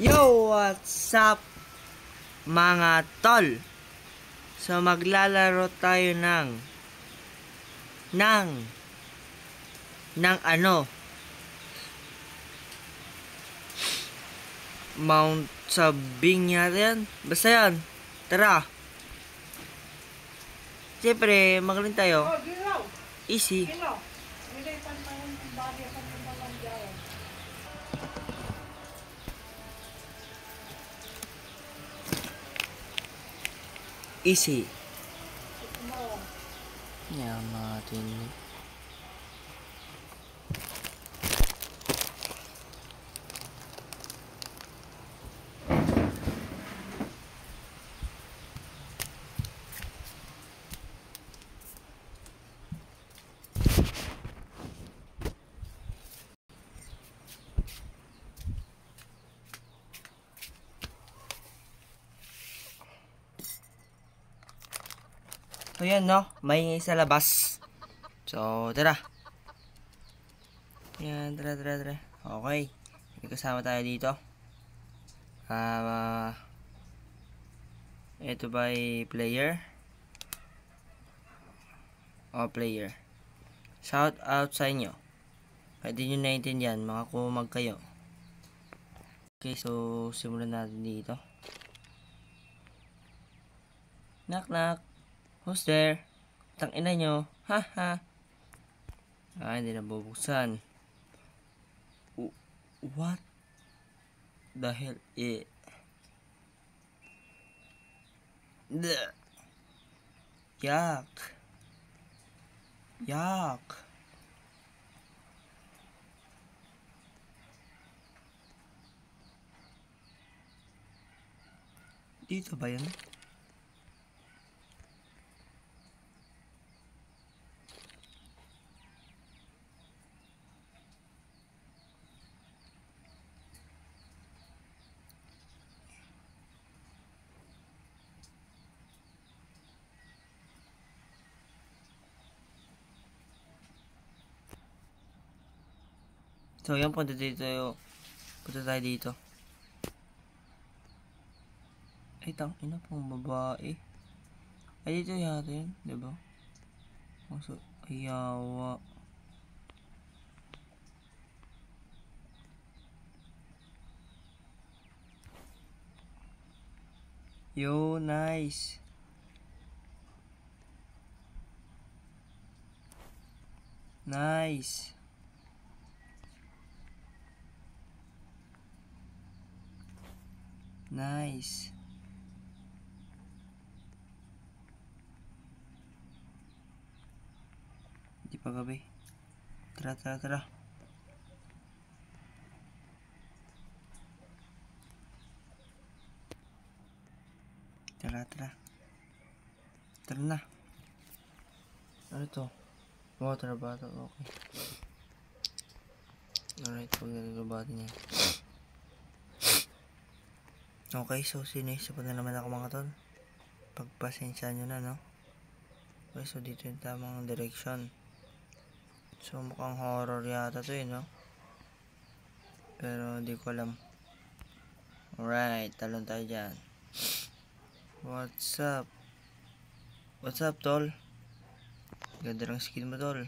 Yo, what's up mga tol? So maglalaro tayo ng ano? Mount Sabing yata yan. Basta yan. Tara. Siyempre, magaling tayo. Easy. Easy. Yan natin. So yan no, maingay sa labas. So tara. Yan, tara. Okay. May kasama tayo dito. Ito ba ay player? Player. Shout out sa inyo. Pwede nyo naiintindihan, mga kumag kayo. Okay, so simulan natin dito. Knock knock. Who's there? Tangina nyo. Haha. Hindi na bubuksan. What the hell? Yuck. Dito ba yan? So yan, punta tayo dito. Ay, tangina pang babae. Ay, dito yata yun, diba? So, ayawa. Yo, nice. Nice. Di pa gabi. Tara. Tara na. Ano to? Water bottle, okay. Alright, huwag nalulubatin yan. Okay, so sinisa pa na naman ako mga tol. Pagpasensya nyo na, no? Okay, so dito yung tamang direction. So mukhang horror yata to no? Pero hindi ko alam. Alright, talon tayo dyan. What's up? Tol? Ganda ng skin mo, tol.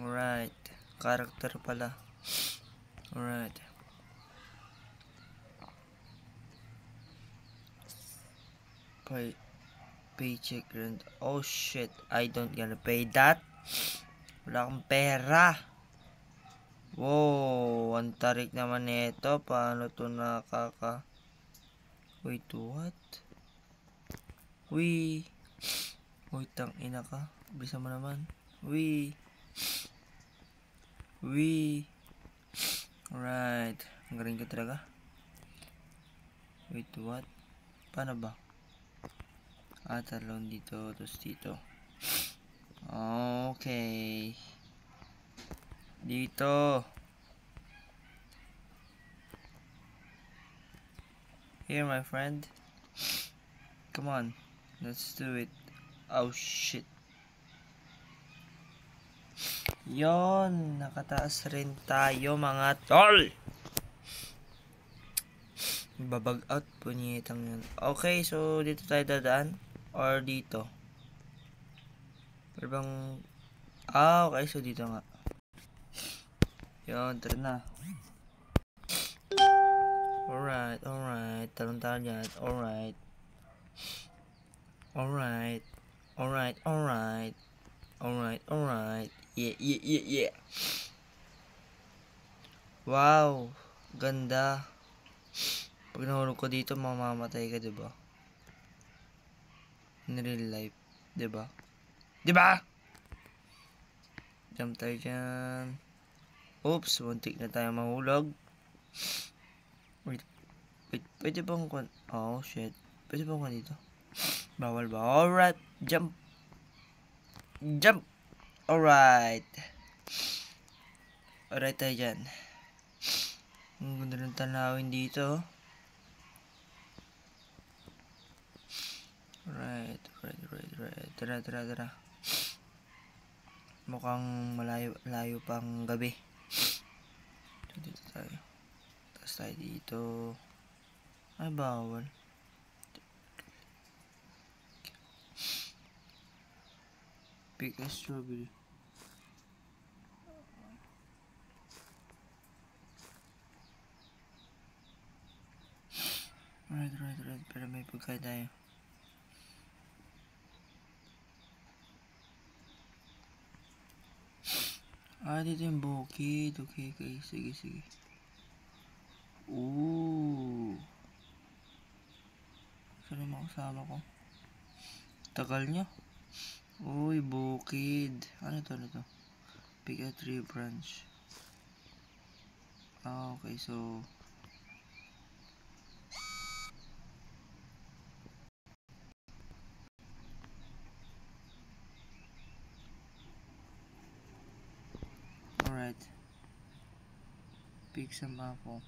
Alright, character pala. Alright. Paycheck rent. Oh shit, I don't gonna pay that. Wala akong pera. Wow, ang tarik naman nito. Paano to nakaka... Wait, what? Wait, tangina ka. Bisa mo naman. Alright. Ang galing ka talaga. Wait, what? Paano ba? Talon dito, tapos dito. Okay. Dito. Here, my friend. Come on. Let's do it. Oh, shit. Yon, nakataas rin tayo mga tol. Babag out, punyetang yun. Okay, so dito tayo dadaan? Or dito? Pero bang... okay, so dito nga. Yun, tara na. Alright. Talong tayo dyan. Alright. Yeah. Wow, ganda. Pag nahulog ko dito, mamamatay ka, diba? In real life, diba? Diba? Jump tayo dyan. Oops, muntik na tayo mahulog. Wait, pwede bang oh, shit. Pwede bang dito? Bawal ba? Alright, jump. Alright tayo dyan. Ang ganda ng tanawin dito. Right. Tara. Mukhang malayo pang gabi. So, dito tayo. Tapos tayo dito. Ay, bawal. Pick a strawberry. Right. Pero may pagkain tayo. Dito yung bukid. Okay. Sige. Ooh. Saan yung makasama ko? Tagal nyo. Uy, bukid. Ano to? Pick a tree branch. Okay, so... Alright. Pick some apple.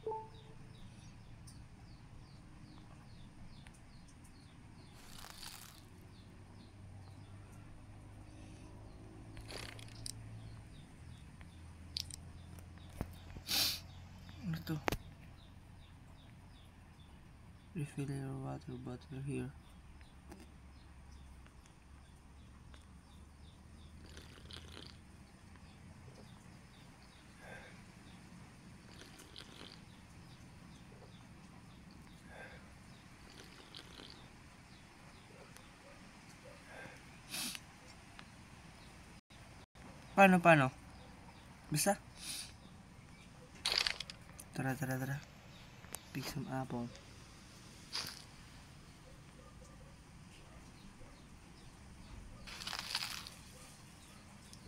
Ano to? Refill your water bottle here. Paano? Basta? Tara. Pick some apple.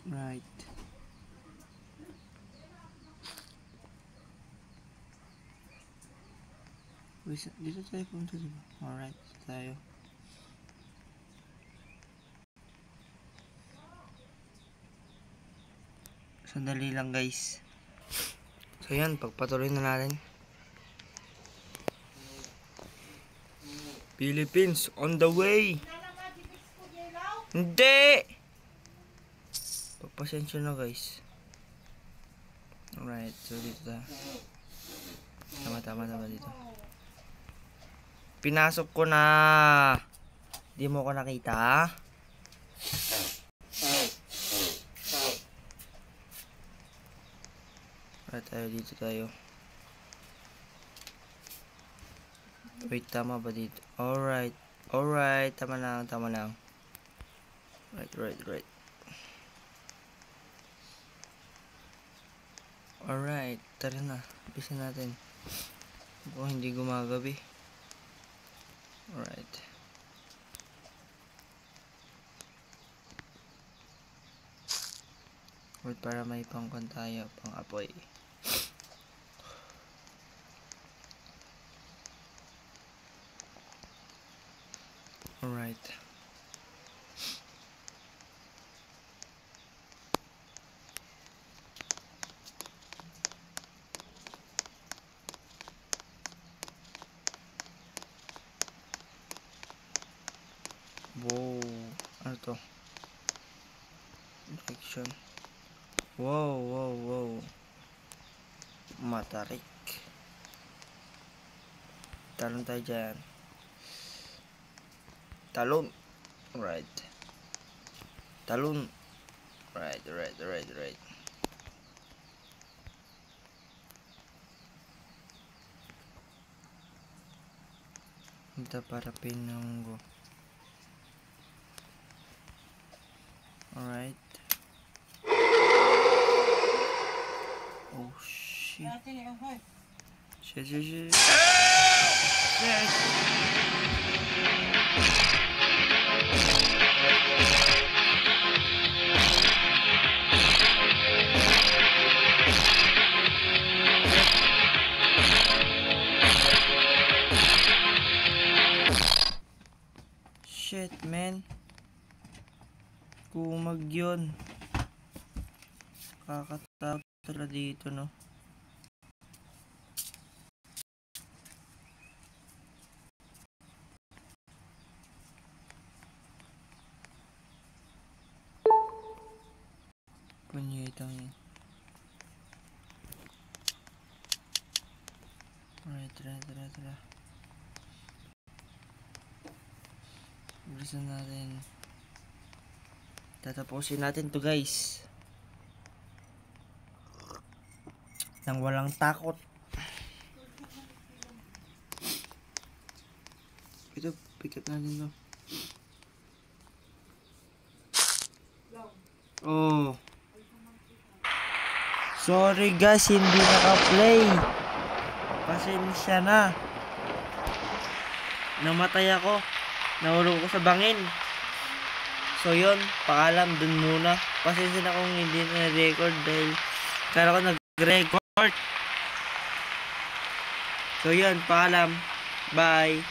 Right. Dito tayo punta, diba? Alright, tayo. Sandali lang, guys. So yan, pagpatuloy na natin. Philippines on the way. Hindi. Pagpasensya na, guys. Alright, so dito tayo. Tama dito. Pinasok ko na. Di mo ko nakita. Dito tayo. Wait, tama ba dito? Alright. Tama lang. Right. Alright, tara na. Bisa natin. Kung hindi gumagabi. Alright. Wait, para may pangkon tayo, pang apoy. Alright. Wow. Ano to? Direction. Wow. Matarik. Talon tayo dyan. Talon. Right. Talon. Right. Ito para pinunggo. Alright. Oh shit. Shit. Shit, man. Kumag yun. Kakatakot talaga dito, no? Punyetang yun. Alright, tara. Bilisan natin. Tatapusin natin to, guys. Nang walang takot. Ito, pick up natin to. Oh. Sorry guys, hindi naka-play. Pasensya na. Namatay ako. Nahulog ko sa bangin. So yun, paalam dun muna. Pasensya na kung hindi na-record dahil kala ko nag-record. So yun, paalam. Bye.